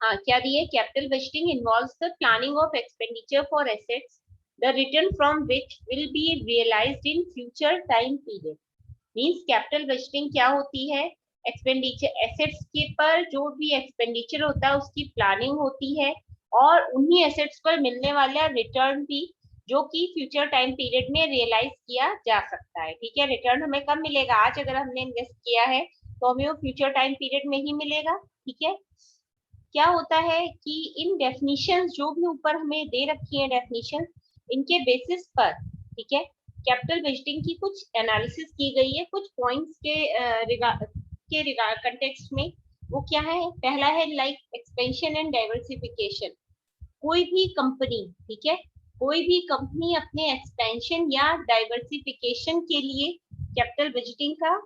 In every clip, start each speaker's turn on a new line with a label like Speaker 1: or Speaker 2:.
Speaker 1: हाँ, क्या दिए? Capital budgeting involves the planning of expenditure for assets, the return from which will be realised in future time period. Means capital budgeting क्या होती है? Expenditure, assets के पर जो भी एक्सपेंडिचर होता है उसकी प्लानिंग होती है, और उन्हीं एसेट्स पर मिलने वाला रिटर्न भी, जो कि फ्यूचर टाइम पीरियड में रियलाइज किया जा सकता है। ठीक है, रिटर्न हमें कब मिलेगा? आज अगर हमने इन्वेस्ट किया है तो हमें वो फ्यूचर टाइम पीरियड में ही मिलेगा। ठीक है, क्या होता है कि इन डेफिनेशंस जो भी ऊपर हमें दे रखी है डेफिनेशन, इनके बेसिस पर, ठीक है, कैपिटल बजटिंग की कुछ एनालिसिस की गई है कुछ पॉइंट्स के कंटेक्स्ट में। वो क्या है? पहला है लाइक एक्सपेंशन एंड डाइवर्सिफिकेशन। कोई भी कंपनी, ठीक है, कोई भी कंपनी अपने एक्सपेंशन या डाइवर्सिफिकेशन के लिए कैपिटल बजटिंग का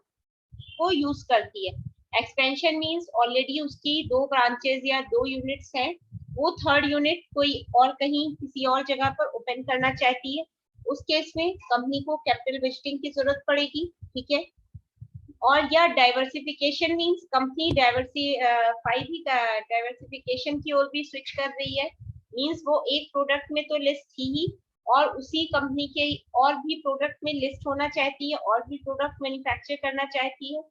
Speaker 1: को यूज करती है। एक्सपेंशन मींस ऑलरेडी उसकी दो ब्रांचेस या दो यूनिट्स हैं, वो थर्ड यूनिट कोई और कहीं किसी और जगह पर ओपन करना चाहती है, उस केस में कंपनी को कैपिटल बजटिंग की जरूरत पड़ेगी। ठीक है, और या डाइवर्सिफिकेशन मींस कंपनी डाइवर्सिफिकेशन की ओर भी स्विच कर रही है। मींस वो एक प्रोडक्ट में तो लिस्ट थी ही, और उसी कंपनी के और भी प्रोडक्ट में लिस्ट होना चाहती है, और भी प्रोडक्ट मैन्युफैक्चर करना चाहती है।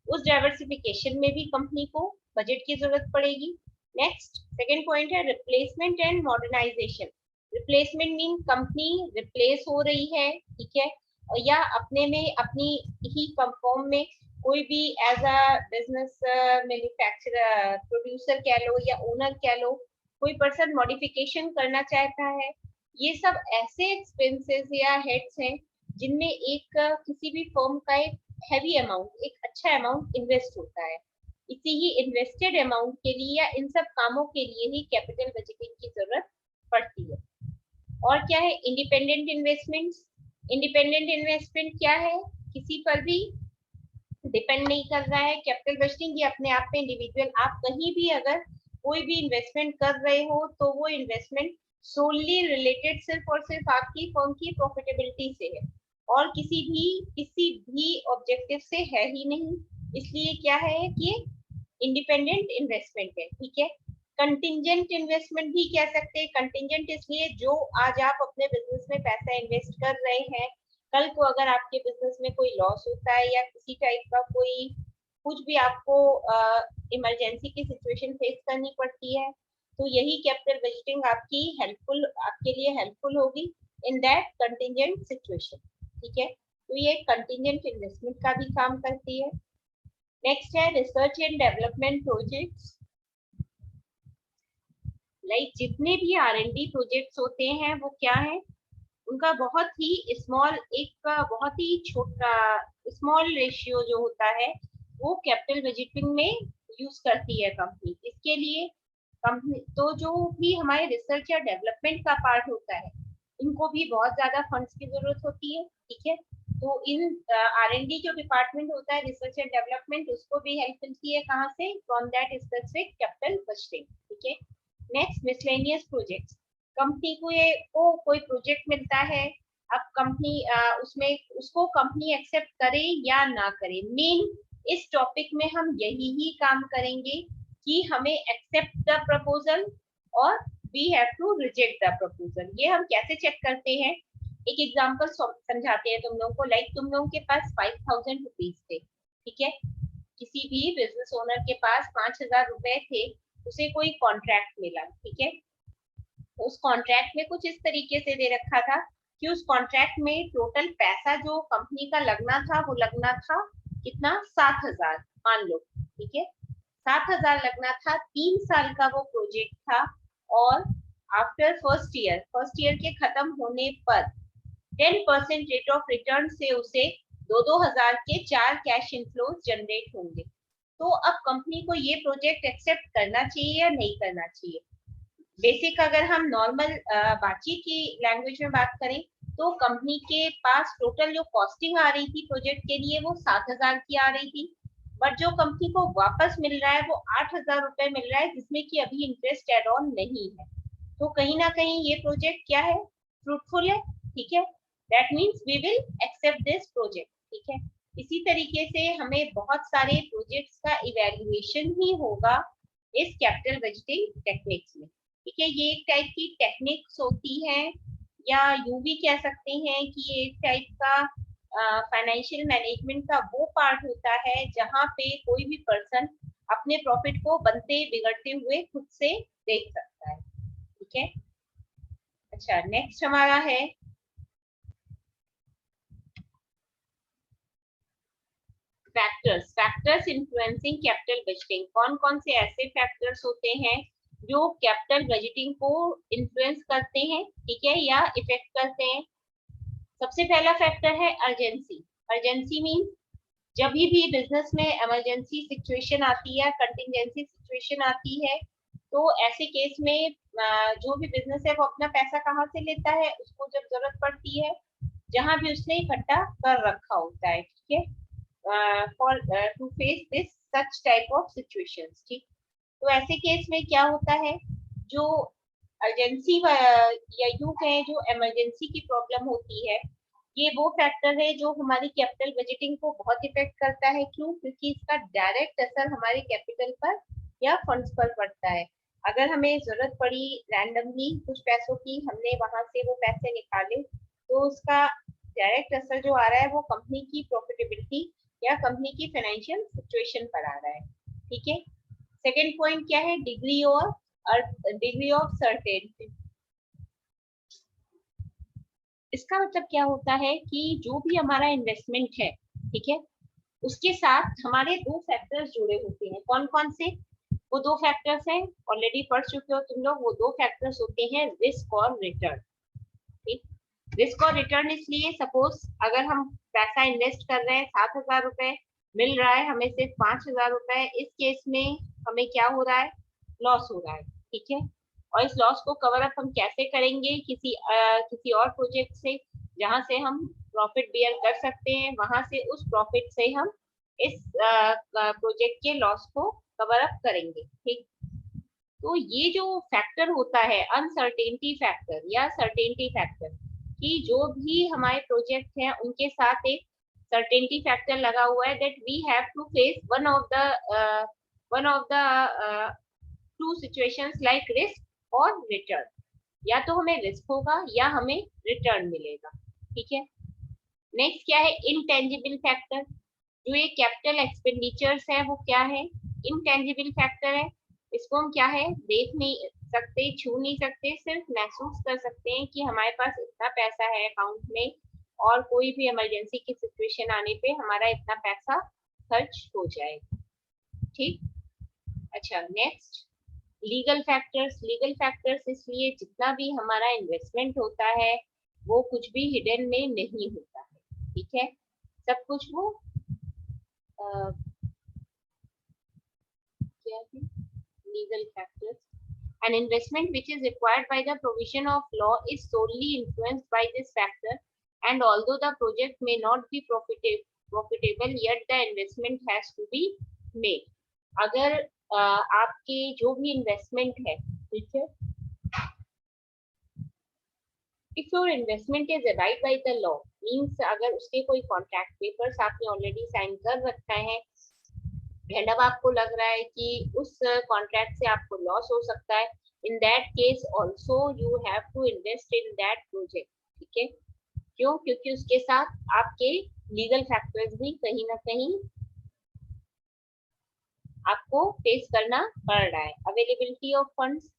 Speaker 1: उस डाइवर्सिफिकेशन में भी कंपनी को बजट की जरूरत पड़ेगी। नेक्स्ट सेकंड पॉइंट है replacement and modernisation. Replacement mean company replace हो रही है, ठीक है, या अपने में अपनी ही फॉर्म में कोई भी as a business manufacturer producer कह लो या ओनर कह लो, कोई पर्सन मॉडिफिकेशन करना चाहता है। ये सब ऐसे एक्सपेंसेस या हेड्स हैं जिनमें एक किसी भी फर्म का एक हैवी अमाउंट, एक अच्छा अमाउंट इन्वेस्ट होता है। इसी ही इन्वेस्टेड अमाउंट के लिए या इन सब कामों के लिए ही कैपिटल बजटिंग की जरूरत पड़ती है। और क्या है? Independent investment. इंडिपेंडेंट इन्वेस्टमेंट क्या है? किसी पर भी डिपेंड नहीं कर रहा है। कैपिटल बजटिंग ये अपने आप में इंडिविजुअल, आप कहीं भी अगर कोई भी इन्वेस्टमेंट कर रहे हो तो वो इन्वेस्टमेंट सोनली रिलेटेड सिर्फ और सिर्फ आपकी फर्म की प्रॉफिटेबिलिटी से है, और किसी भी ऑब्जेक्टिव से है ही नहीं। इसलिए क्या है कि इंडिपेंडेंट इन्वेस्टमेंट है। ठीक है, कंटिंजेंट इन्वेस्टमेंट भी कह सकते हैं। कंटिंजेंट इसलिए जो आज आप अपने बिजनेस में पैसा इन्वेस्ट कर रहे हैं, कल को अगर आपके बिजनेस में कोई लॉस होता है या किसी टाइप का कोई कुछ भी आपको इमरजेंसी की सिचुएशन फेस करनी पड़ती है, तो यही कैपिटल बजटिंग आपकी हेल्पफुल, आपके लिए हेल्पफुल होगी इन दैट कंटिंजेंट सिचुएशन। ठीक है, तो ये कंटिंजेंट इन्वेस्टमेंट का भी काम करती है। नेक्स्ट है research and development projects. Like जितने भी R&D प्रोजेक्ट्स होते हैं वो क्या है? उनका बहुत ही स्मॉल, एक बहुत ही छोटा स्मॉल रेशियो जो होता है वो कैपिटल बजटिंग में यूज करती है कंपनी। इसके लिए कंपनी तो जो भी हमारे रिसर्च या डेवलपमेंट का पार्ट होता है, इनको भी बहुत ज्यादा फंड्स की जरूरत होती है। ठीक है, तो इन R&D जो डिपार्टमेंट होता है रिसर्च एंड डेवलपमेंट, उसको भी हेल्प मिलती है कहाँ से? From that specific capital budgeting. ठीक है, नेक्स्ट मिसलेनियस प्रोजेक्ट्स। कंपनी को ये को कोई प्रोजेक्ट मिलता है, अब कंपनी उसमें उसको कंपनी एक्सेप्ट करे या ना करे, मेन इस टॉपिक में हम यही ही काम करेंगे कि हमें एक्सेप्ट द प्रपोजल और we have to reject the proposal. ये हम कैसे चेक करते हैं? एक एग्जांपल समझाते हैं तुम लोगों को। लाइक तुम लोगों के पास 5,000 रुपीज थे, ठीक है, किसी भी बिजनेस ओनर के पास 5,000 रुपए थे, उसे कोई कॉन्ट्रैक्ट मिला। ठीक है, उस कॉन्ट्रैक्ट में कुछ इस तरीके से दे रखा था कि उस कॉन्ट्रैक्ट में टोटल पैसा जो कंपनी का लगना था वो लगना था कितना? 7,000 मान लो। ठीक है, 7,000 लगना था, 3 साल का वो प्रोजेक्ट था, और आफ्टर फर्स्ट ईयर के खत्म होने पर 10% रेट ऑफ रिटर्न से उसे 2-2 हजार के 4 कैश इनफ्लोज जनरेट होंगे। तो अब कंपनी को ये प्रोजेक्ट एक्सेप्ट करना चाहिए या नहीं करना चाहिए? बेसिक अगर हम नॉर्मल बातचीत की लैंग्वेज में बात करें तो कंपनी के पास टोटल जो कॉस्टिंग आ रही थी प्रोजेक्ट के लिए वो 7,000 की आ रही थी, बट जो कंपनी को वापस मिल रहा है वो 8,000 रुपए मिल रहा है, जिसमें कि अभी इंटरेस्ट एड ऑन नहीं है। तो कहीं ना कहीं ये प्रोजेक्ट क्या है? फ्रूटफुल है। ठीक है, that means we will accept this project. ठीक है, इसी तरीके से हमें बहुत सारे प्रोजेक्ट्स का इवेल्युएशन ही होगा इस कैपिटल बजटिंग टेक्निक्स में। ठीक है, ये एक टाइप की टेक्निक्स होती है, या यूं भी कह सकते हैं कि ये एक टाइप का फाइनेंशियल मैनेजमेंट का वो पार्ट होता है जहां पे कोई भी पर्सन अपने प्रॉफिट को बनते बिगड़ते हुए खुद से देख सकता है। ठीक है, अच्छा नेक्स्ट हमारा है फैक्टर्स इन्फ्लुएंसिंग कैपिटल बजटिंग। कौन कौन से ऐसे फैक्टर्स होते हैं जो कैपिटल बजटिंग को इन्फ्लुएंस करते हैं, ठीक है, या इफेक्ट करते हैं। सबसे पहला फैक्टर है अर्जेंसी। अर्जेंसी मीन जब भी बिजनेस में इमरजेंसी सिचुएशन आती है, कंटिजेंसी सिचुएशन आती है, तो ऐसे केस में जो भी बिजनेस है वो अपना पैसा कहाँ से लेता है, उसको जब जरूरत पड़ती है जहां भी उसने इकट्ठा कर रखा होता है, ठीक है, for to face this such type of situations. ठीक, तो ऐसे केस में क्या होता है, जो अर्जेंसी या यूं कहें जो इमरजेंसी की प्रॉब्लम होती है, ये वो फैक्टर है जो हमारी कैपिटल बजटिंग को बहुत इफेक्ट करता है। क्यों? क्योंकि इसका डायरेक्ट असर हमारे कैपिटल पर या फंड्स पर पड़ता है। अगर हमें जरूरत पड़ी रैंडमली कुछ पैसों की, हमने वहां से वो पैसे निकाले, तो उसका डायरेक्ट असर जो आ रहा है वो कंपनी की प्रॉफिटेबिलिटी या कंपनी की फाइनेंशियल सिचुएशन पर आ रहा है। ठीक है, सेकेंड पॉइंट क्या है, डिग्री ऑफ सर्टेनिटी। इसका मतलब क्या होता है कि जो भी हमारा इन्वेस्टमेंट है, ठीक है, उसके साथ हमारे दो फैक्टर्स जुड़े होते हैं। कौन कौन से? वो दो फैक्टर्स हैं, ऑलरेडी पढ़ चुके हो तुम लोग। वो दो फैक्टर्स होते हैं रिस्क और रिटर्न। ठीक, रिस्क और रिटर्न इसलिए, सपोज अगर हम पैसा इन्वेस्ट कर रहे हैं, 7,000 रुपए मिल रहा है हमें सिर्फ 5,000 रुपए, इस केस में हमें क्या हो रहा है, लॉस हो रहा है। ठीक है, और इस लॉस को कवर अप हम कैसे करेंगे, किसी और प्रोजेक्ट से जहां से हम प्रॉफिट बियर कर सकते हैं, वहां से उस प्रॉफिट से हम इस प्रोजेक्ट के लॉस को कवर अप करेंगे। ठीक, तो ये जो फैक्टर होता है अनसर्टेनिटी फैक्टर या सर्टेनिटी फैक्टर, कि जो भी हमारे प्रोजेक्ट हैं उनके साथ एक सर्टेनिटी फैक्टर लगा हुआ है, that we have to face one of the two situations like risk और रिटर्न। या तो हमें रिस्क होगा या हमें रिटर्न मिलेगा। ठीक है, नेक्स्ट क्या है, इनटेंजिबल फैक्टर। जो ये कैपिटल एक्सपेंडिचर्स है वो क्या है, इनटेंजिबल फैक्टर है। इसको हम क्या है, देख नहीं सकते, छू नहीं सकते, सिर्फ महसूस कर सकते हैं कि हमारे पास इतना पैसा है अकाउंट में, और कोई भी इमरजेंसी की सिचुएशन आने पे हमारा इतना पैसा खर्च हो जाएगा। ठीक, अच्छा नेक्स्ट, लीगल फैक्टर्स इसलिए जितना भी हमारा इन्वेस्टमेंट होता है वो कुछ भी हिडन में नहीं होता है। ठीक है, सब कुछ वो क्या है, legal factors. An investment which is required by the provision of law is solely influenced by this factor, and although the project may not be profitable, yet the investment has to be made. अगर आपके जो भी investment है, ठीक है, if your investment is abide by the law means अगर उसके कोई कॉन्ट्रैक्ट पेपर्स आपने ऑलरेडी साइन कर रखा है, एंड अब आपको लग रहा है कि उस कॉन्ट्रैक्ट से आपको लॉस हो सकता है, in that case also you have to invest in that project. ठीक है, क्यों? क्योंकि उसके साथ आपके लीगल फैक्टर्स भी कहीं ना कहीं आपको फेस करना पड़ रहा है। Availability of funds,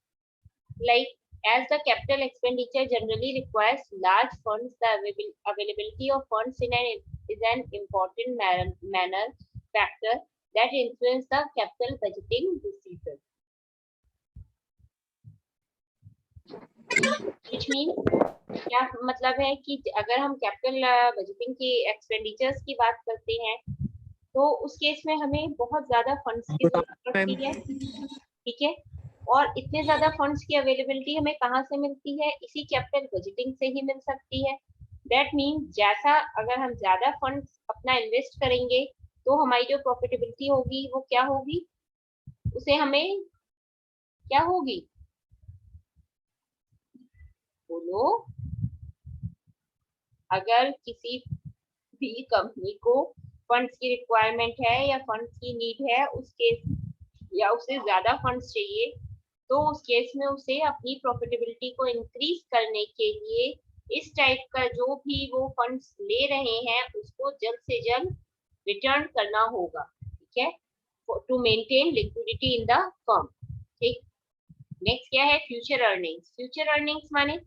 Speaker 1: like as the capital expenditure generally requires large funds, the availability of funds is an important manner factor that influence the capital budgeting decision. Which means क्या मतलब है कि अगर हम कैपिटल बजटिंग की expenditures की बात करते हैं, तो उस केस में हमें बहुत ज्यादा फंड्स की जरूरत पड़ती है। ठीक है, और इतने ज्यादा फंड्स की अवेलेबिलिटी हमें कहाँ से मिलती है, इसी कैपिटल बजटिंग से ही मिल सकती है। दैट मीन जैसा अगर हम ज्यादा फंड्स अपना इन्वेस्ट करेंगे, तो हमारी जो प्रॉफिटेबिलिटी होगी वो क्या होगी, उसे हमें क्या होगी, बोलो। अगर किसी भी कंपनी को फंड्स की रिक्वायरमेंट है या फंड्स की नीड है, उस केस या उसे ज्यादा फंड्स चाहिए, तो उस केस में उसे अपनी प्रॉफिटेबिलिटी को इंक्रीज करने के लिए इस टाइप का जो भी वो फंड्स ले रहे हैं उसको जल्द से जल्द रिटर्न करना होगा। ठीक है, to maintain liquidity in the firm. ठीक, नेक्स्ट क्या है, फ्यूचर अर्निंग्स। फ्यूचर अर्निंग्स माने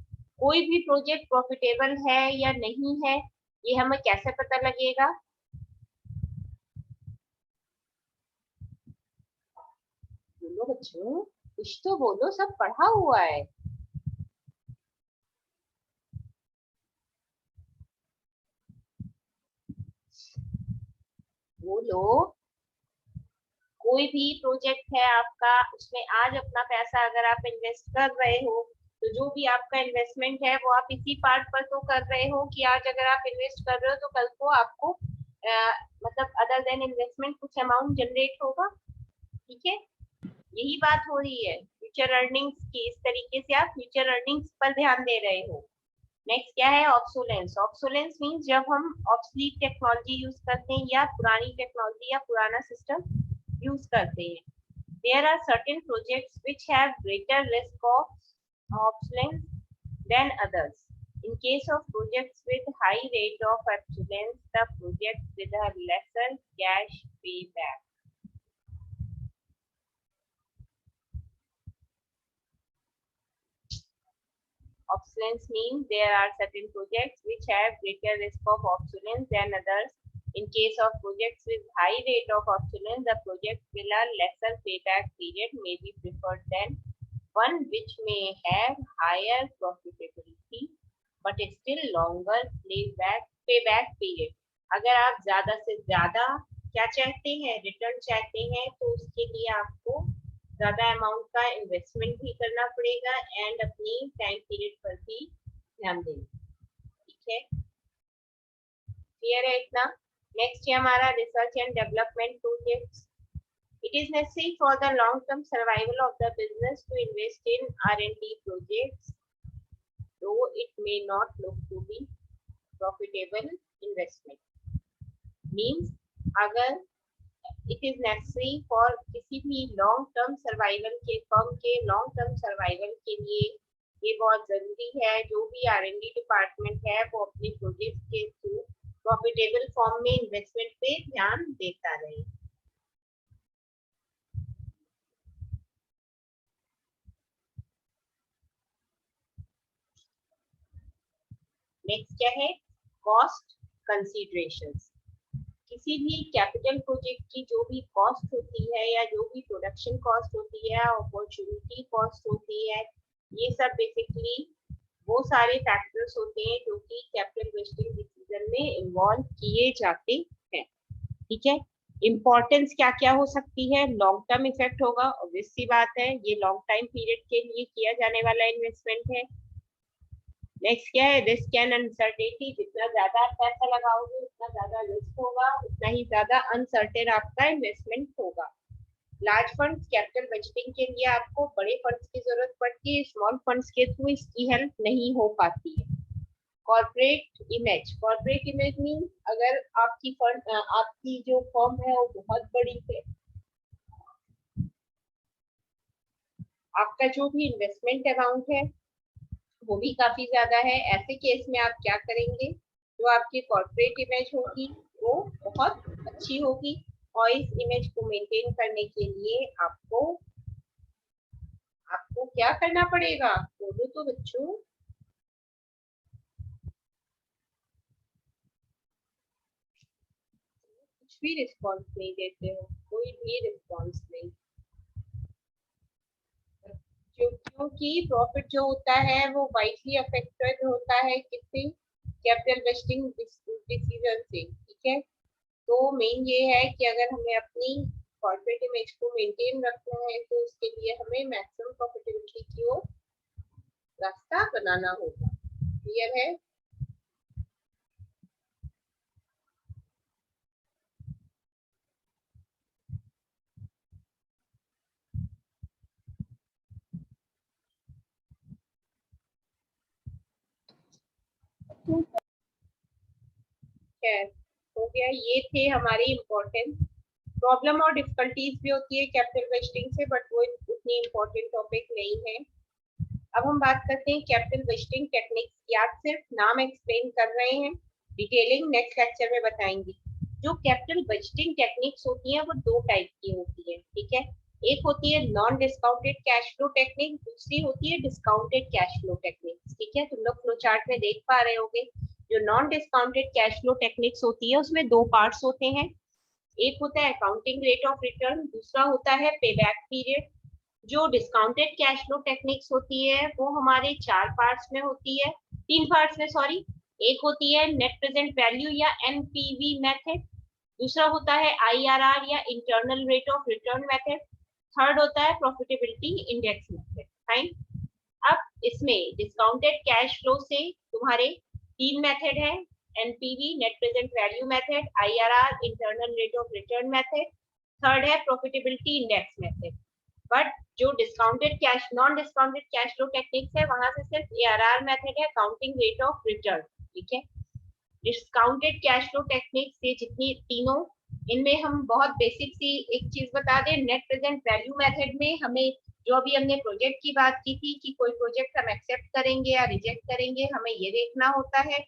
Speaker 1: कोई भी प्रोजेक्ट प्रॉफिटेबल है या नहीं है, ये हमें कैसे पता लगेगा? बोलो बच्चों, कुछ तो बोलो, सब पढ़ा हुआ है। बोलो, कोई भी प्रोजेक्ट है आपका, उसमें आज अपना पैसा अगर आप इन्वेस्ट कर रहे हो, तो जो भी आपका इन्वेस्टमेंट है वो आप इसी पार्ट पर तो कर रहे हो कि आज अगर आप इन्वेस्ट कर रहे हो तो कल को आपको मतलब अदर देन इन्वेस्टमेंट कुछ अमाउंट जनरेट होगा। ठीक है, यही बात हो रही है फ्यूचर अर्निंग्स की। इस तरीके से आप फ्यूचर अर्निंग्स पर ध्यान दे रहे हो। नेक्स्ट क्या है, ऑब्सोलेंस। ऑब्सोलेंस मीन्स जब हम ऑब्सलीट टेक्नोलॉजी यूज करते हैं या पुरानी टेक्नोलॉजी या पुराना सिस्टम यूज करते हैं। There are certain projects which have greater risk of obsolescence than others. In case of projects with high rate of obsolescence, the projects with a lesser cash payback. Obsolescence means there are certain projects which have greater risk of obsolescence than others. In case of projects with high rate of obsolescence, the project will a lesser payback period may be preferred than one which may have higher profitability but still longer payback period. अगर आप ज्यादा से ज्यादा क्या चाहते हैं, return चाहते हैं, तो उसके लिए आपको ज्यादा अमाउंट का इन्वेस्टमेंट भी करना पड़ेगा एंड अपनी टाइम पीरियड पर भी ध्यान देना। ठीक है, क्लियर है इतना? नेक्स्ट है हमारा research and development projects. It is necessary for the long-term survival of the business to invest in R&D projects, though it may not look to be profitable investment. Means अगर it is necessary for किसी भी long term survival के, firm के long term survival के लिए ये बहुत जरूरी है जो भी R&D डिपार्टमेंट है वो अपने प्रोजेक्ट के थ्रू प्रॉफिटेबल फॉर्म में इन्वेस्टमेंट पे ध्यान देता रहे। नेक्स्ट क्या है, कॉस्ट कंसीडरेशंस। किसी भी कैपिटल प्रोजेक्ट की जो भी कॉस्ट होती है या जो भी प्रोडक्शन कॉस्ट होती है, अपॉर्चुनिटी कॉस्ट होती है, ये सब बेसिकली वो सारे फैक्टर्स होते हैं जो कि कैपिटल इन्वेस्टिंग डिसीजन में इन्वॉल्व किए जाते हैं। ठीक है, इम्पोर्टेंस क्या क्या हो सकती है, लॉन्ग टर्म इफेक्ट होगा, ऑब्वियस सी बात है, ये लॉन्ग टाइम पीरियड के लिए किया जाने वाला इन्वेस्टमेंट है। नेक्स्ट क्या है, रिस्क एंड अनसर्टेनिटी। जितना ज्यादा आप पैसा लगाओगे उतना ज्यादा रिस्क होगा, उतना ही ज्यादा अनसर्टेन आपका इन्वेस्टमेंट होगा। लार्ज फंड्स, कैपिटल बजटिंग के लिए आपको बड़े फंड्स की जरूरत पड़ती है, स्मॉल फंड्स के थ्रू इसकी हेल्प नहीं हो पाती है। Corporate image. Corporate image mean अगर आपकी फंड आपकी जो फर्म है वो बहुत बड़ी है, आपका जो भी इन्वेस्टमेंट अमाउंट है वो भी काफी ज्यादा है, ऐसे केस में आप क्या करेंगे, जो आपकी कॉर्पोरेट इमेज होगी वो बहुत अच्छी होगी और इस इमेज को मेंटेन करने के लिए आपको आपको क्या करना पड़ेगा, बोलो तो बच्चों। कुछ भी रिस्पॉन्स नहीं देते हो, कोई भी रिस्पॉन्स नहीं। क्योंकि प्रॉफिट जो होता है वो वाइडली अफेक्टेड होता है किससे, कैपिटल इन्वेस्टिंग डिसीजन से। ठीक है, तो मेन ये है कि अगर हमें अपनी कॉर्पोरेट इमेज को मेंटेन रखना है तो उसके लिए हमें मैक्सिमम प्रॉफिटेबिलिटी की ओर रास्ता बनाना होगा। क्लियर है? खैर, हो गया, ये थे हमारे इम्पोर्टेंट प्रॉब्लम और डिफिकल्टीज भी होती है कैपिटल बजटिंग से, बट वो उतनी इम्पोर्टेंट टॉपिक नहीं है। अब हम बात करते हैं कैपिटल बजटिंग टेक्निक्स की। आप सिर्फ नाम एक्सप्लेन कर रहे हैं, डिटेलिंग नेक्स्ट लेक्चर में बताएंगे। जो कैपिटल बजटिंग टेक्निक्स होती हैं वो दो टाइप की होती है, ठीक है। एक होती है non discounted cash flow technique, दूसरी होती है डिस्काउंटेड कैश फ्लो टेक्निक, ठीक है। तुम लोग फ्लो चार्ट में देख पा रहे होगे। जो non discounted cash flow techniques होती है उसमें दो पार्ट्स होते हैं। एक होता है अकाउंटिंग रेट ऑफ रिटर्न, दूसरा होता है पेबैक पीरियड। जो डिस्काउंटेड कैश फ्लो टेक्निक्स होती है वो हमारे चार पार्ट्स में होती है, तीन पार्ट्स में सॉरी। एक होती है नेट प्रेजेंट वैल्यू या एनपीवी मेथड, दूसरा होता है आईआरआर या internal rate of return method, third होता है प्रॉफिटेबिलिटी इंडेक्स मेथड। फाइन। अब इसमें डिस्काउंटेड कैश फ्लो से तुम्हारे तीन मेथड है, NPV net present value method, IRR internal rate of return method, third है प्रॉफिटेबिलिटी इंडेक्स मेथड। बट जो discounted cash non discounted cash flow techniques है वहां से सिर्फ एआरआर मेथड है, अकाउंटिंग रेट ऑफ रिटर्न, ठीक है। डिस्काउंटेड कैश फ्लो टेक्निक्स ये जितनी तीनों, इनमें हम बहुत बेसिक सी एक चीज बता दें। नेट प्रेजेंट वैल्यू मेथड में हमें जो अभी हमने प्रोजेक्ट की बात की थी कि कोई प्रोजेक्ट हम एक्सेप्ट करेंगे या रिजेक्ट करेंगे, हमें ये देखना होता है।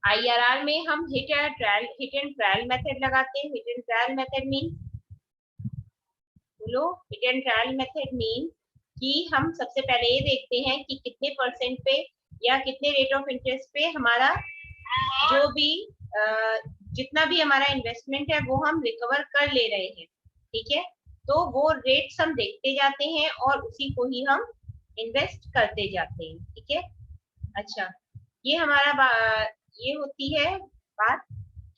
Speaker 1: आईआरआर में हम हिट एंड ट्रायल मेथड लगाते हैं। Hit and trial method mean बोलो, hit and trial method mean कि हम सबसे पहले ये देखते हैं कि कितने परसेंट पे या कितने रेट ऑफ इंटरेस्ट पे हमारा जो भी जितना भी हमारा इन्वेस्टमेंट है वो हम रिकवर कर ले रहे हैं, ठीक है। तो वो रेट्स हम देखते जाते हैं और उसी को ही हम इन्वेस्ट करते जाते हैं, ठीक है। अच्छा, ये हमारा ये होती है बात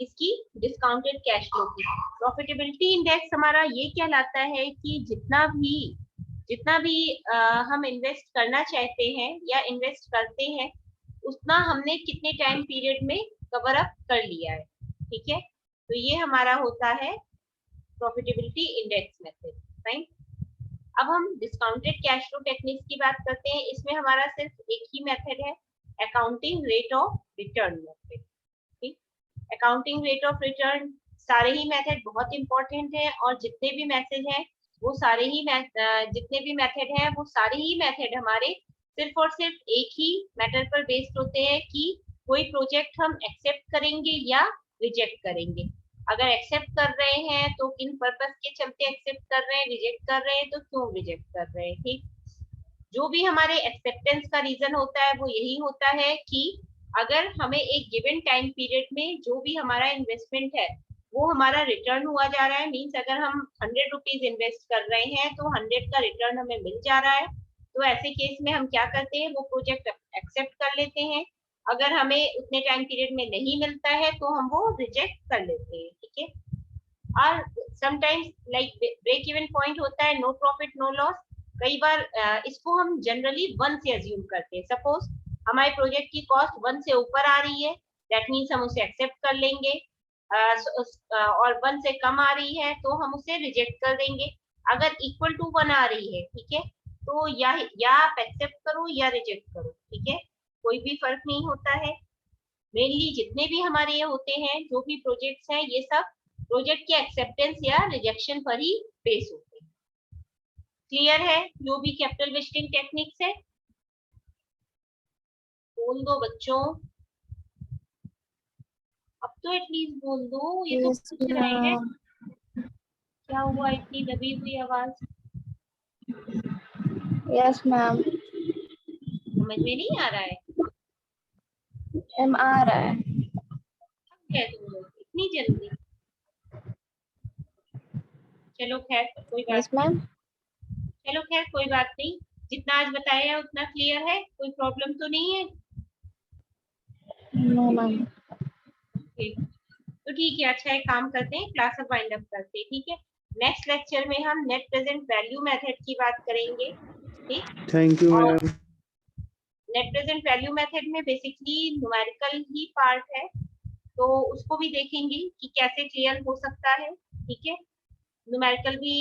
Speaker 1: इसकी डिस्काउंटेड कैश फ्लो की। प्रॉफिटेबिलिटी इंडेक्स हमारा ये कहलाता है कि जितना भी हम इन्वेस्ट करना चाहते हैं या इन्वेस्ट करते हैं उतना हमने कितने टाइम पीरियड में कवर अप कर लिया है, ठीक है। तो ये हमारा होता है प्रॉफिटेबिलिटी इंडेक्स मेथड, राइट। अब हम डिस्काउंटेड कैश फ्लो टेक्निक्स की बात करते हैं। इसमें हमारा सिर्फ एक ही मेथड है, accounting rate of return method, ठीक। अकाउंटिंग रेट ऑफ रिटर्न सारे ही मेथड बहुत इंपॉर्टेंट है और जितने भी मैसेज हैं वो सारे ही जितने भी मेथड हैं वो सारे ही मेथड हमारे सिर्फ और सिर्फ एक ही मैटर पर बेस्ड होते हैं कि कोई प्रोजेक्ट हम एक्सेप्ट करेंगे या रिजेक्ट करेंगे। अगर एक्सेप्ट कर रहे हैं तो किन पर्पस के चलते एक्सेप्ट कर रहे हैं, रिजेक्ट कर रहे हैं तो क्यों रिजेक्ट कर रहे हैं, ठीक। जो भी हमारे एक्सेप्टेंस का रीजन होता है वो यही होता है कि अगर हमें एक गिवन टाइम पीरियड में जो भी हमारा इन्वेस्टमेंट है वो हमारा रिटर्न हुआ जा रहा है, मीन्स अगर हम 100 रुपीज इन्वेस्ट कर रहे हैं तो 100 का रिटर्न हमें मिल जा रहा है, तो ऐसे केस में हम क्या करते हैं, वो प्रोजेक्ट एक्सेप्ट कर लेते हैं। अगर हमें उतने टाइम पीरियड में नहीं मिलता है तो हम वो रिजेक्ट कर लेते हैं, ठीक है। और sometimes like break even point होता है, नो प्रॉफिट नो लॉस। कई बार इसको हम जनरली 1 से अज्यूम करते हैं। सपोज हमारे प्रोजेक्ट की कॉस्ट 1 से ऊपर आ रही है, दैट मीन्स हम उसे एक्सेप्ट कर लेंगे। और 1 से कम आ रही है तो हम उसे रिजेक्ट कर देंगे। अगर इक्वल टू 1 आ रही है, ठीक है, तो या आप एक्सेप्ट करो या रिजेक्ट करो, ठीक है, कोई भी फर्क नहीं होता है। मेनली जितने भी हमारे ये होते हैं जो भी प्रोजेक्ट्स हैं ये सब प्रोजेक्ट के एक्सेप्टेंस या रिजेक्शन पर ही बेस होते हैं। क्लियर है जो भी कैपिटल बजटिंग टेक्निक्स है? बोल दो बच्चों, अब तो एटलीस्ट बोल दो, ये तो पूछ रहे हैं। क्या हुआ इतनी दबी हुई आवाज?
Speaker 2: Yes ma'am.
Speaker 1: समझ में नहीं आ रहा है?
Speaker 2: मैम आ रहा है।
Speaker 1: क्या तुम लोग इतनी जल्दी? चलो खैर कोई बात नहीं, चलो खैर कोई बात नहीं। जितना आज बताया है उतना क्लियर है, कोई प्रॉब्लम तो नहीं है?
Speaker 2: No ma'am.
Speaker 1: तो ठीक है, अच्छा एक काम करते हैं, क्लास अब वाइंड अप करते हैं, ठीक है। नेक्स्ट लेक्चर में हम नेट प्रेजेंट वैल्यू मेथड की बात करेंगे, ठीक।
Speaker 3: Thank you ma'am.
Speaker 1: Net present value method में बेसिकली न्यूमेरिकल ही पार्ट है, तो उसको भी देखेंगे कि कैसे क्लियर हो सकता है, ठीक है। न्यूमेरिकल भी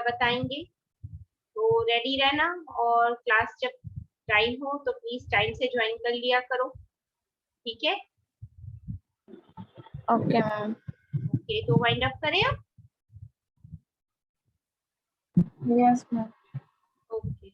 Speaker 1: बताएंगे, तो रेडी रहना। और क्लास जब टाइम हो तो प्लीज टाइम से ज्वाइन कर लिया करो, ठीक है।
Speaker 2: Okay ma'am.
Speaker 1: ओके, तो वाइंड अप करें अब।
Speaker 2: Yes, ma'am.
Speaker 1: ओके।